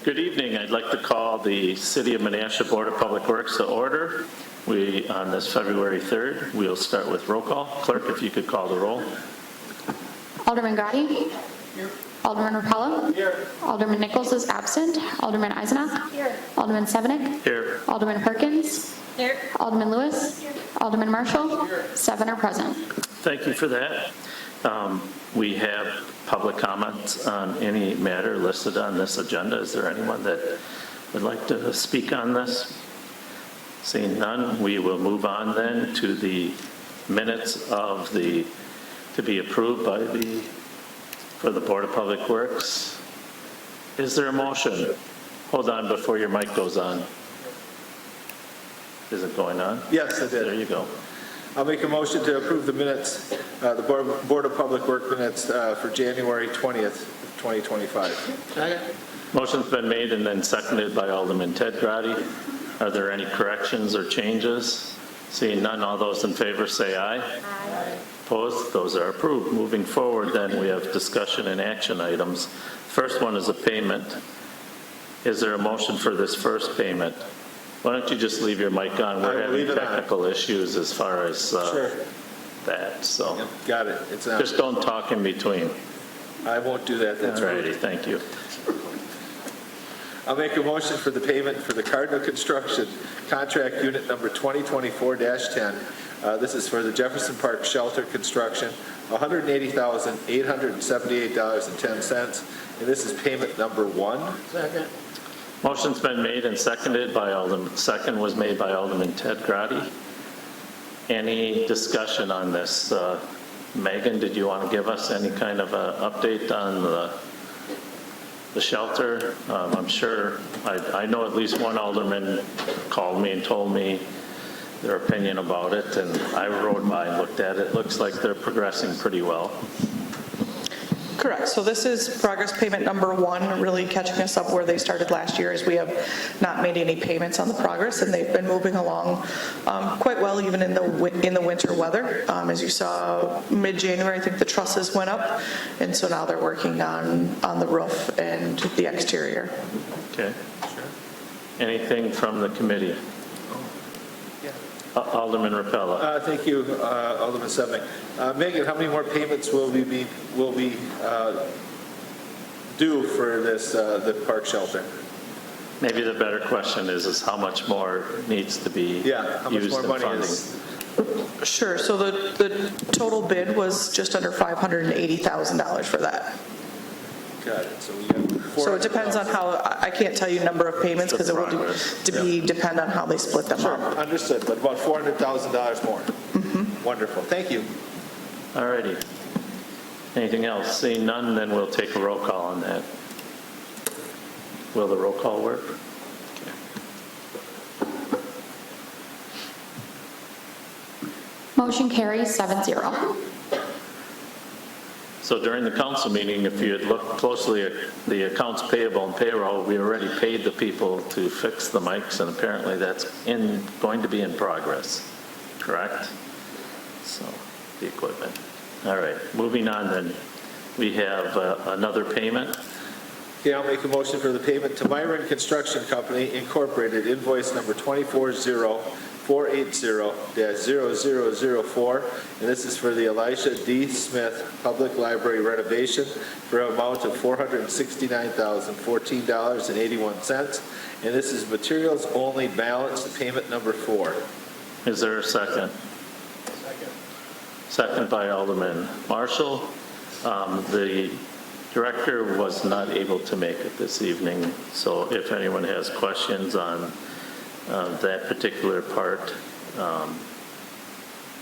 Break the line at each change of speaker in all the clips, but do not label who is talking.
Good evening. I'd like to call the City of Menasha Board of Public Works to order. On this February 3rd, we'll start with roll call. Clerk, if you could call the roll.
Alderman Gotti? Here. Alderman Rapella?
Here.
Alderman Nichols is absent. Alderman Eisenach?
Here.
Alderman Sevenik?
Here.
Alderman Perkins?
Here.
Alderman Lewis? Here. Alderman Marshall?
Here.
7 are present.
Thank you for that. We have public comments on any matter listed on this agenda. Is there anyone that would like to speak on this? Seeing none, we will move on then to the minutes of to be approved for the Board of Public Works. Is there a motion? Hold on before your mic goes on. Is it going on?
Yes, I did.
There you go.
I'll make a motion to approve the minutes, the Board of Public Work minutes for January 20th, 2025.
Motion's been made and then seconded by Alderman Ted Grotti. Are there any corrections or changes? Seeing none, all those in favor say aye.
Aye.
Opposed? Those are approved. Moving forward, then, we have discussion and action items. First one is a payment. Is there a motion for this first payment? Why don't you just leave your mic on? We're having technical issues as far as
Sure.
that, so.
Yep, got it. It's on.
Just don't talk in between.
I won't do that. That's right.
Alrighty, thank you.
I'll make a motion for the payment for the Cardinal Construction Contract Unit Number 2024-10. This is for the Jefferson Park Shelter Construction, $180,878.10, and this is payment number 1.
Second.
Motion's been made and seconded by second was made by Alderman Ted Grotti. Any discussion on this? Megan, did you want to give us any kind of an update on the shelter? I'm sure, I know at least one alderman called me and told me their opinion about it, and I rode by and looked at it. Looks like they're progressing pretty well.
Correct. So this is progress payment number 1, really catching us up where they started last year, as we have not made any payments on the progress, and they've been moving along quite well, even in the winter weather. As you saw, mid-January, I think the trusses went up, and so now they're working on the roof and the exterior.
Okay. Anything from the committee? Alderman Rapella.
Thank you, Alderman Sevenik. Megan, how many more payments will we do for this the park shelter?
Maybe the better question is how much more needs to be
How much
used
more
in
money
funding?
is?
Sure. So the total bid was just under $580,000 for that.
Got it. So we have
So it depends on how, I can't tell you number of payments because it will depend on how they split them
Sure,
up.
understood, but about $400,000 more. Wonderful, thank you.
All righty. Anything else? Seeing none, then we'll take a roll call on that. Will the roll call work? Okay.
Motion carries 7-0.
So during the council meeting, if you had looked closely at the accounts payable and payroll, we already paid the people to fix the mics, and apparently that's going to be in progress, correct? So, the equipment. All right, moving on then. We have another payment.
Okay, I'll make a motion for the payment to Myron Construction Company Incorporated, invoice number 240480-0004, and this is for the Elisha D. Smith Public Library renovation for an amount of $469,014.81, and this is materials only balance, payment number 4.
Is there a second? Second by Alderman Marshall. The director was not able to make it this evening, so if anyone has questions on that particular part,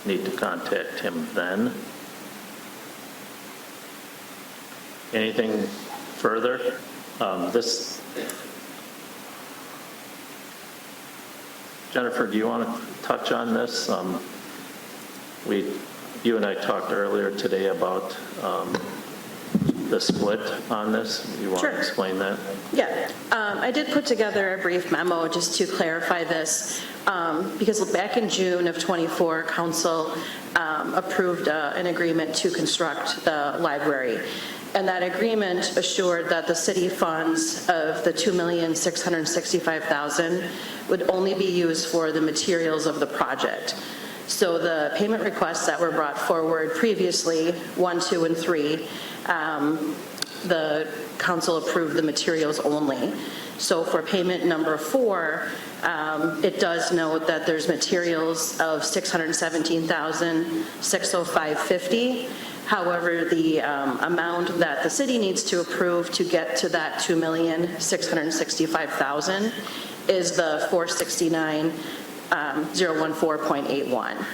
need to contact him then. Anything further? Jennifer, do you want to touch on this? You and I talked earlier today about the split on this? You want
Sure.
to explain that?
Yeah, I did put together a brief memo just to clarify this, because back in June of '24, council approved an agreement to construct the library. And that agreement assured that the city funds of the $2,665,000 would only be used for the materials of the project. So the payment requests that were brought forward previously, 1, 2, and 3, the council approved the materials only. So for payment number 4, it does note that there's materials of $617,605.50. However, the amount that the city needs to approve to get to that $2,665,000 is the $469,014.81.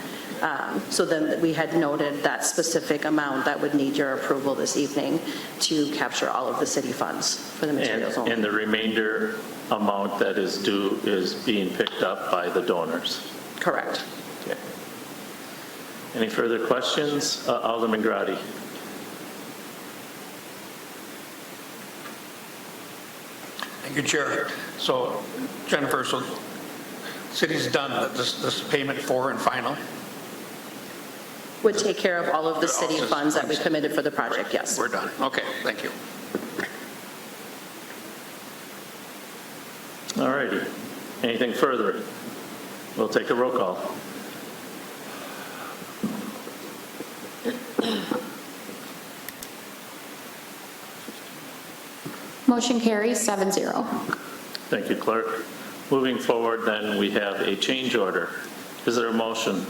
So then we had noted that specific amount that would need your approval this evening to capture all of the city funds for the materials only.
And the remainder amount that is due is being picked up by the donors.
Correct.
Okay. Any further questions? Alderman Grady.
Thank you, Chair. So, Jennifer, so city's done this payment 4 and final?
Would take care of all of the city funds that we committed for the project, yes.
We're done. Okay, thank you.
All righty. Anything further? We'll take a roll call.
Motion carries 7-0.
Thank you, clerk. Moving forward, then, we have a change order. Is there a motion?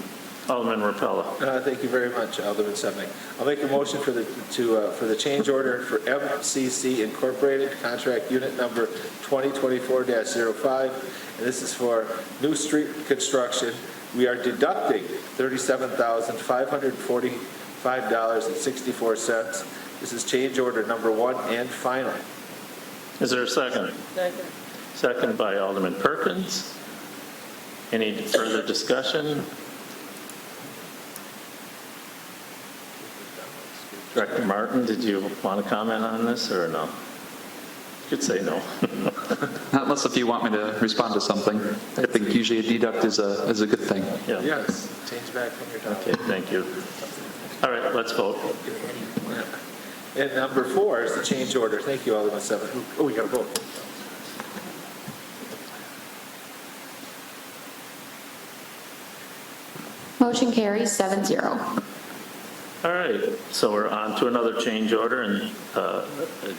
Alderman Rapella.
Thank you very much, Alderman Sevnik. I'll make a motion for the change order for MCC Incorporated, contract unit number 2024-05, and this is for new street construction. We are deducting $37,545.64. This is change order number 1 and final.
Is there a second?
Second.
Second by Alderman Perkins. Any further discussion? Director Martin, did you want to comment on this or no? You could say no.
Not unless if you want me to respond to something. I think usually a deduct is a good thing.
Yeah.
Yes, change back when you're done.
Okay, thank you. All right, let's vote.
And number 4 is the change order. Thank you, Alderman Sevnik. Oh, we got to vote.
Motion carries 7-0.
All right, so we're on to another change order and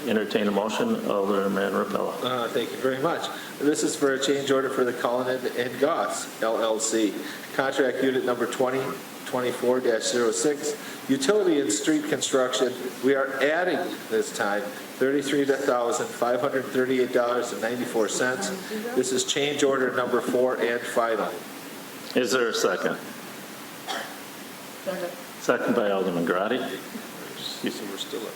entertain a motion. Alderman Rapella.
Thank you very much. This is for a change order for the Cullinan and Goss LLC, contract unit number 2024-06, utility and street construction. We are adding this time $33,538.94. This is change order number 4 and final.
Is there a second? Second by Alderman Grady.
So we're still at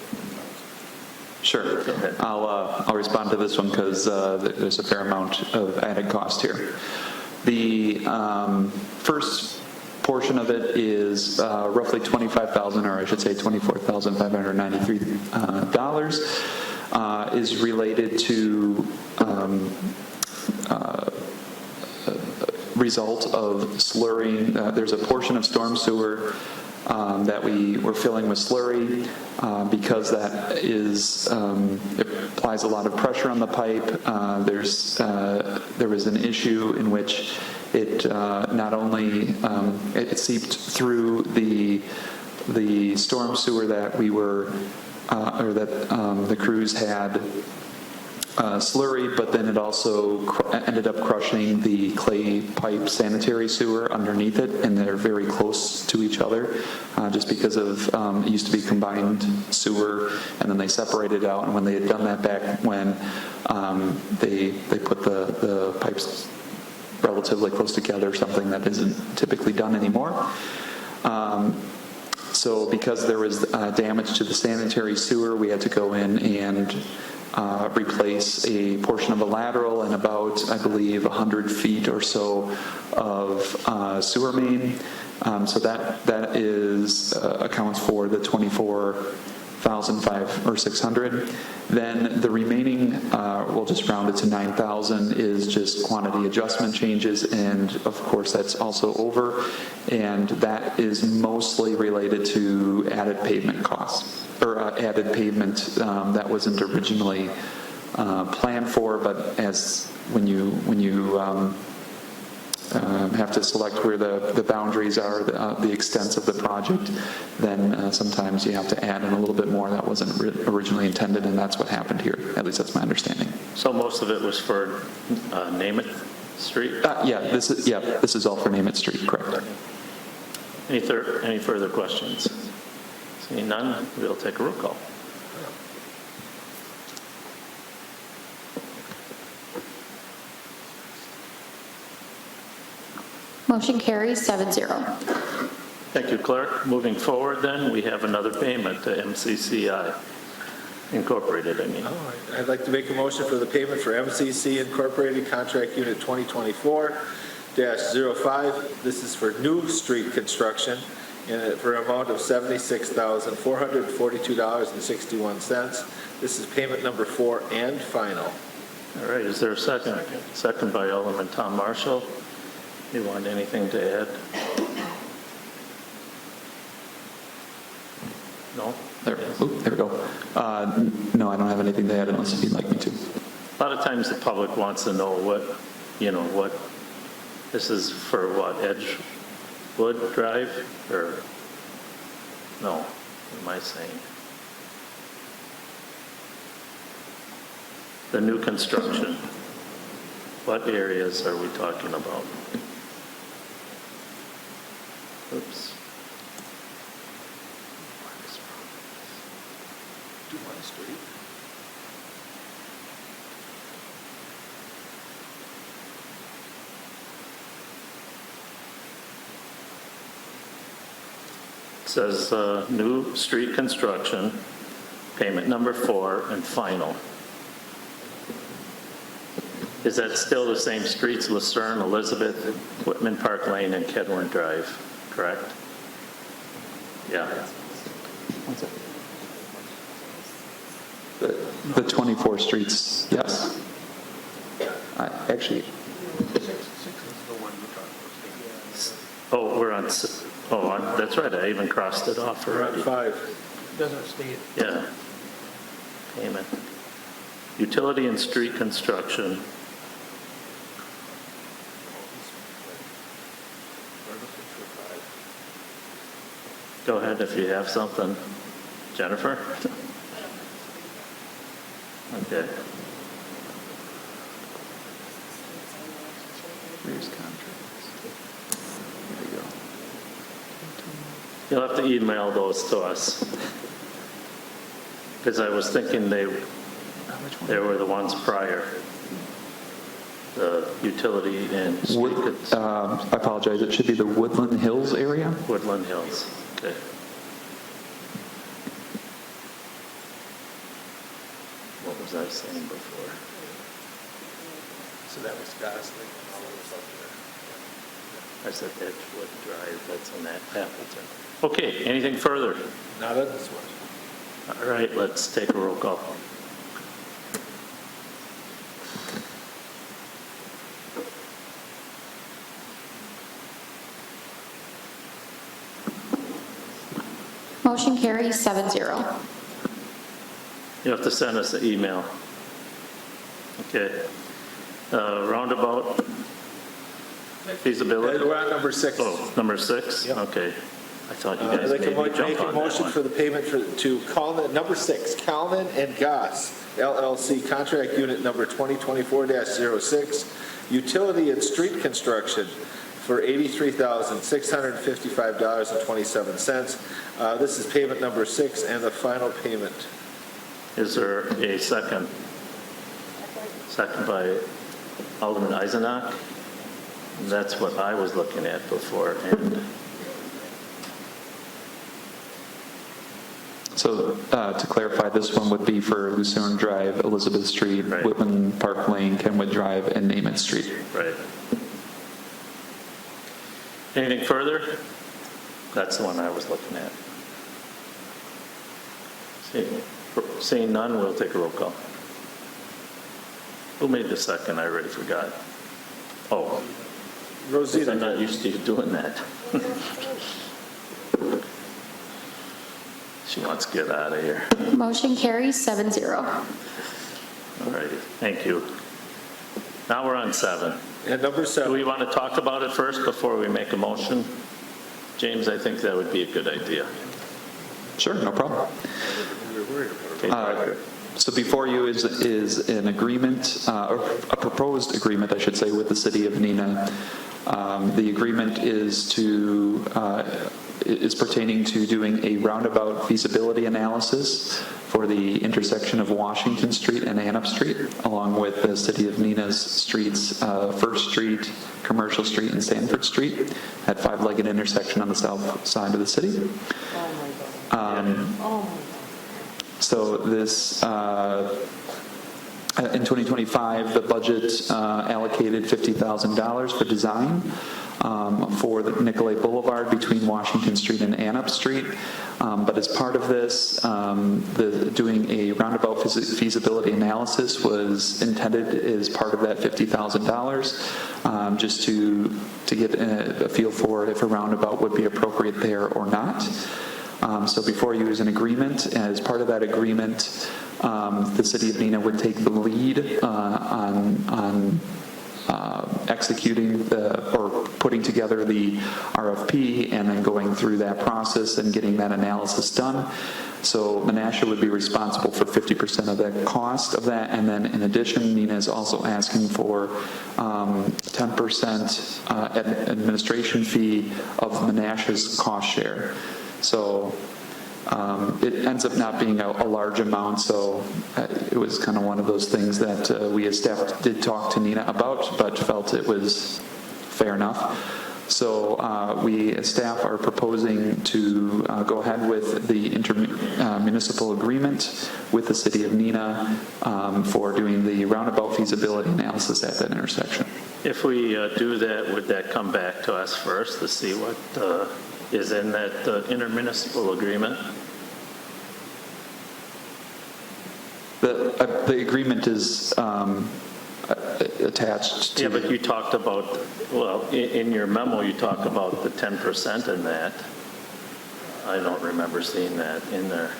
Sure. I'll respond to this one because there's a fair amount of added cost here. The first portion of it is roughly $25,000, or I should say $24,593, is related to result of slurring. There's a portion of storm sewer that we were filling with slurry because that is it applies a lot of pressure on the pipe. There was an issue in which it not only it seeped through the storm sewer that we were or that the crews had slurry, but then it also ended up crushing the clay pipe sanitary sewer underneath it, and they're very close to each other just because of it used to be combined sewer, and then they separated out, and when they had done that back when they put the pipes relatively close together, something that isn't typically done anymore. So because there was damage to the sanitary sewer, we had to go in and replace a portion of a lateral and about, I believe, 100 feet or so of sewer main. So that is accounts for the $24,538 1,500 or 600. Then the remaining, we'll just round it to 9,000, is just quantity adjustment changes, and of course that's also over, and that is mostly related to added pavement costs, or added pavement that wasn't originally planned for, but as when you have to select where the boundaries are, the extents of the project, then sometimes you have to add in a little bit more that wasn't originally intended, and that's what happened here. At least that's my understanding.
So most of it was for Namath Street?
This is all for Namath Street, correct.
Any further questions? Seeing none, we'll take a roll call.
Motion carries 7-0.
Thank you, Clerk. Moving forward then, we have another payment to MCCI Incorporated,
All right. I'd like to make a motion for the payment for MCC Incorporated Contract Unit 2024-05. This is for new street construction for an amount of $76,442.61. This is payment number 4 and final.
All right, is there a second? Second by Alderman Tom Marshall. You want anything to add? No?
There we go. No, I don't have anything to add unless you'd like me to.
A lot of times the public wants to know what this is for what, Edgewood Drive, or, no, what am I saying? The new construction. What areas are we talking about? Oops.
Dumont Street.
It says new street construction, payment number 4 and final. Is that still the same streets, Lucerne, Elizabeth, Whitman Park Lane, and Kedwin Drive, correct? Yeah.
The 24 streets, yes. Actually,
Oh, we're on, that's right, I even crossed it off
We're
already.
on 5.
Doesn't state.
Yeah. Payment. Utility and street construction. Go ahead if you have something. Jennifer? Okay.
here's contracts. Here we go.
You'll have to email those to us. Because I was thinking they were the ones prior. The utility and street
I apologize, it should be the Woodland Hills area.
Woodland Hills. Okay. What was I saying before?
So that was Gosling and all those up there.
I said Edgewood Drive, that's in that Appleton. Okay, anything further?
Not on this one.
All right, let's take a roll call.
Motion carries 7-0.
You have to send us an email. Okay. Roundabout feasibility?
We're on number 6.
Oh, number 6?
Yep.
Okay. I thought you
I'd
guys
like to
made me
make
jump
a
on that
motion
one.
for the payment to Kalman, number 6, Kalman and Goss LLC, contract unit number 2024-06, utility and street construction for $83,655.27. This is payment number 6 and the final payment.
Is there a second? Second by Alderman Eisenach. That's what I was looking at before. And
So to clarify, this one would be for Lucerne Drive, Elizabeth Street,
Right.
Whitman Park Lane, Kenwood Drive, and Namath Street.
right. Anything further? That's the one I was looking at. Seeing none, we'll take a roll call. Who made the second? I already forgot. Oh,
Rosita.
I'm not used to you doing that. She wants to get out of here.
Motion carries 7-0.
All righty, thank you. Now we're on 7.
And number
Do
7.
we want to talk about it first before we make a motion? James, I think that would be a good idea.
Sure, no problem.
Okay, Parker.
So before you is an agreement, or a proposed agreement, I should say, with the city of Neenah. The agreement is pertaining to doing a roundabout feasibility analysis for the intersection of Washington Street and Annap Street, along with the city of Neenah's streets, First Street, Commercial Street, and Sanford Street, at five-legged intersection on the south side of the city. So this, in 2025, the budget allocated $50,000 for design for the Nicolay Boulevard between Washington Street and Annap Street. But as part of this, doing a roundabout feasibility analysis was intended as part of that $50,000, just to get a feel for if a roundabout would be appropriate there or not. So before you is an agreement. As part of that agreement, the city of Neenah would take the lead on executing or putting together the RFP and then going through that process and getting that analysis done. So Menasha would be responsible for 50% of the cost of that, and then in addition, Neenah is also asking for 10% administration fee of Menasha's cost share. So it ends up not being a large amount, so it was kind of one of those things that we as staff did talk to Neenah about, but felt it was fair enough. So we as staff are proposing to go ahead with the intermunicipal agreement with the city of Neenah for doing the roundabout feasibility analysis at that intersection.
If we do that, would that come back to us first to see what is in that intermunicipal agreement?
The agreement is attached to...
Yeah, but you talked about, well, in your memo, you talk about the 10% in that. I don't remember seeing that in there.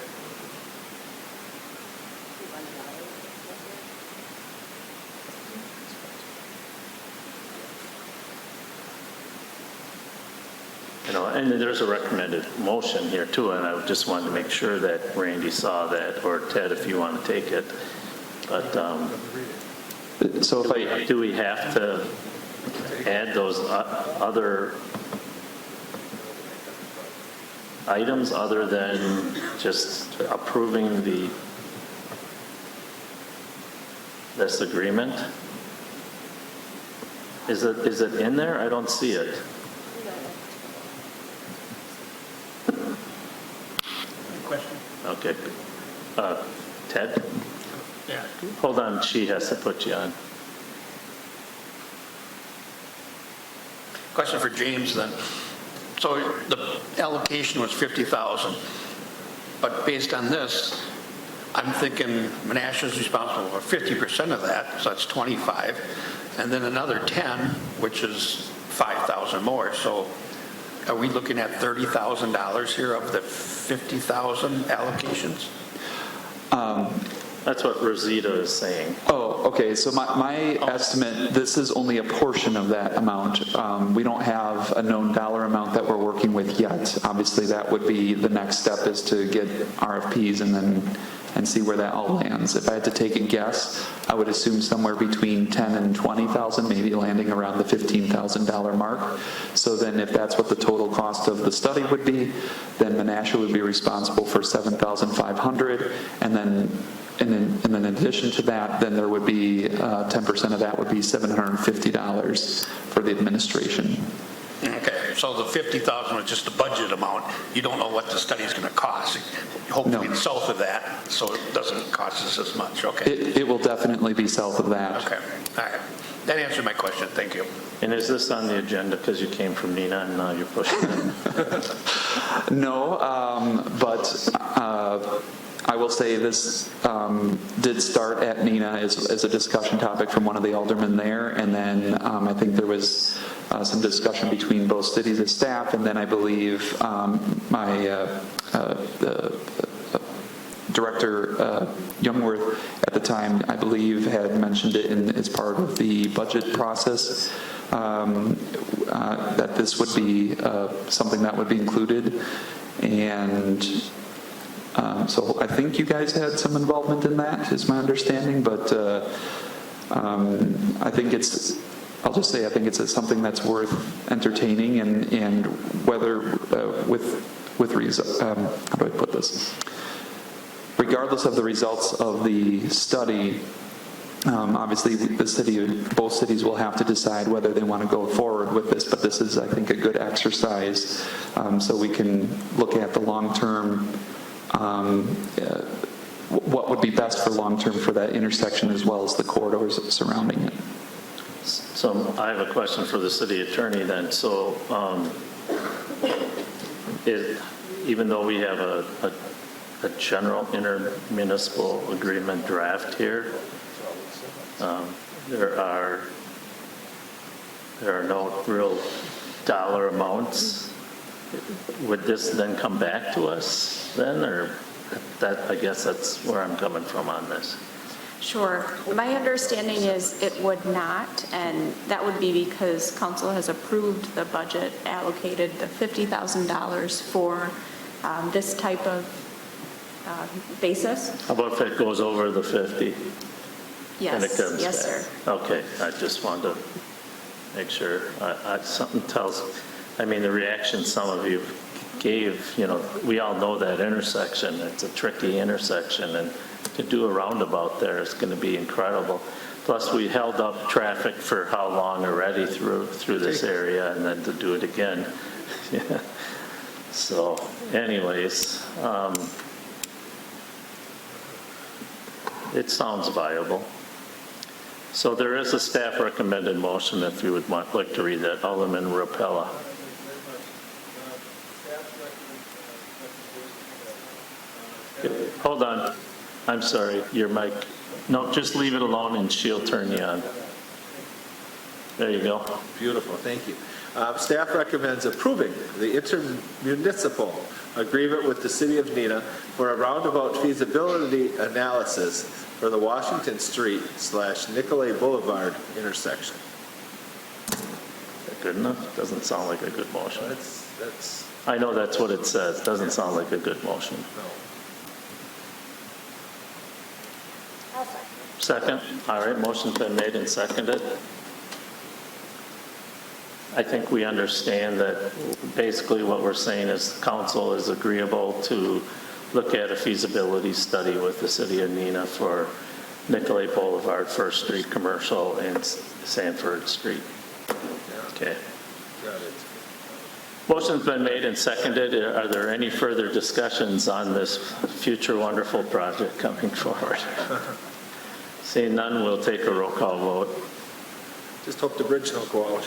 You know, and there's a recommended motion here too, and I just wanted to make sure that Randy saw that, or Ted, if you want to take it. But
So if I...
do we have to add those other items other than just approving this agreement? Is it in there? I don't see it.
Question?
Okay. Ted?
Yeah.
Hold on, she has to put you on.
Question for James then. So the allocation was 50,000, but based on this, I'm thinking Menasha's responsible for 50% of that, so that's 25, and then another 10, which is 5,000 more. So are we looking at $30,000 here of the 50,000 allocations?
That's what Rosita is saying.
Oh, okay, so my estimate, this is only a portion of that amount. We don't have a known dollar amount that we're working with yet. Obviously, that would be the next step, is to get RFPs and see where that all lands. If I had to take a guess, I would assume somewhere between 10 and 20,000, maybe landing around the $15,000 mark. So then if that's what the total cost of the study would be, then Menasha would be responsible for $7,500, and then in addition to that, then there would be 10% of that would be $750 for the administration.
Okay, so the 50,000 was just the budget amount. You don't know what the study is going to cost. Hopefully it's south of that, so it doesn't cost us as much. Okay.
It will definitely be south of that.
Okay, all right. That answered my question. Thank you.
And is this on the agenda because you came from Neenah and now you're pushing it?
No, but I will say this did start at Nina as a discussion topic from one of the aldermen there, and then I think there was some discussion between both cities as staff, and then I believe the Director Youngworth at the time, I believe, had mentioned it as part of the budget process, that this would be something that would be included. And so I think you guys had some involvement in that, is my understanding, but I think I'll just say I think it's something that's worth entertaining, and whether with reason, how do I put this? Regardless of the results of the study, obviously both cities will have to decide whether they want to go forward with this, but this is, I think, a good exercise so we can look at the long-term, what would be best for long-term for that intersection as well as the corridors surrounding it.
So I have a question for the city attorney then. So even though we have a general intermunicipal agreement draft here, there are no real dollar amounts. Would this then come back to us then, or I guess that's where I'm coming from on this.
Sure. My understanding is it would not, and that would be because council has approved the budget, allocated the $50,000 for this type of basis.
How about if it goes over the 50? And it
Yes,
comes
yes,
back?
sir.
Okay, I just wanted to make sure. Something tells, I mean, the reaction some of you gave, we all know that intersection. It's a tricky intersection, and to do a roundabout there is going to be incredible. Plus, we held up traffic for how long already through this area, and then to do it again. So anyways, it sounds viable. So there is a staff recommended motion if you would like to read that. Alderman Rapella. Hold on. I'm sorry, your mic. No, just leave it alone and she'll turn you on. There you go.
Beautiful, thank you. Staff recommends approving the intermunicipal agreement with the City of Neenah for a roundabout feasibility analysis for the Washington Street / Nicolay Boulevard intersection.
Is that good enough? Doesn't sound like a good motion.
That's
I know that's what it says. Doesn't sound like a good motion.
no.
Second? All right, motion's been made and seconded. I think we understand that basically what we're saying is council is agreeable to look at a feasibility study with the City of Neenah for Nicolay Boulevard, First Street Commercial, and Sanford Street. Okay.
Got it.
Motion's been made and seconded. Are there any further discussions on this future wonderful project coming forward? Seeing none, we'll take a roll call vote.
Just hope the bridge don't go out.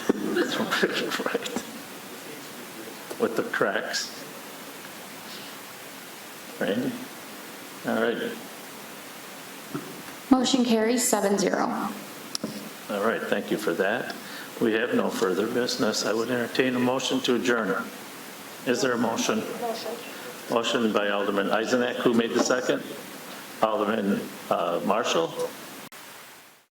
Right. With the cracks. Randy? All right.
Motion carries 7-0.
All right, thank you for that. We have no further business. I would entertain a motion to adjourn. Is there a motion? Motion by Alderman Eisenack. Who made the second? Alderman Marshall.